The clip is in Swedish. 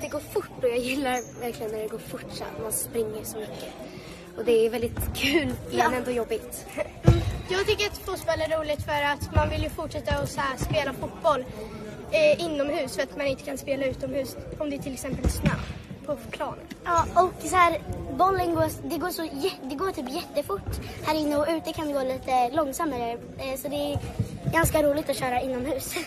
det går fort och jag gillar verkligen när det går fort så att man springer så mycket. Och det är väldigt kul men ändå jobbigt. Jag tycker att fotboll är roligt för att man vill ju fortsätta att så här, spela fotboll inomhus för att man inte kan spela utomhus om det till exempel är snö på planen. Ja, och så här, bollen går typ jättefort här inne och ute kan det gå lite långsammare. Så det är ganska roligt att köra inomhus. Ja.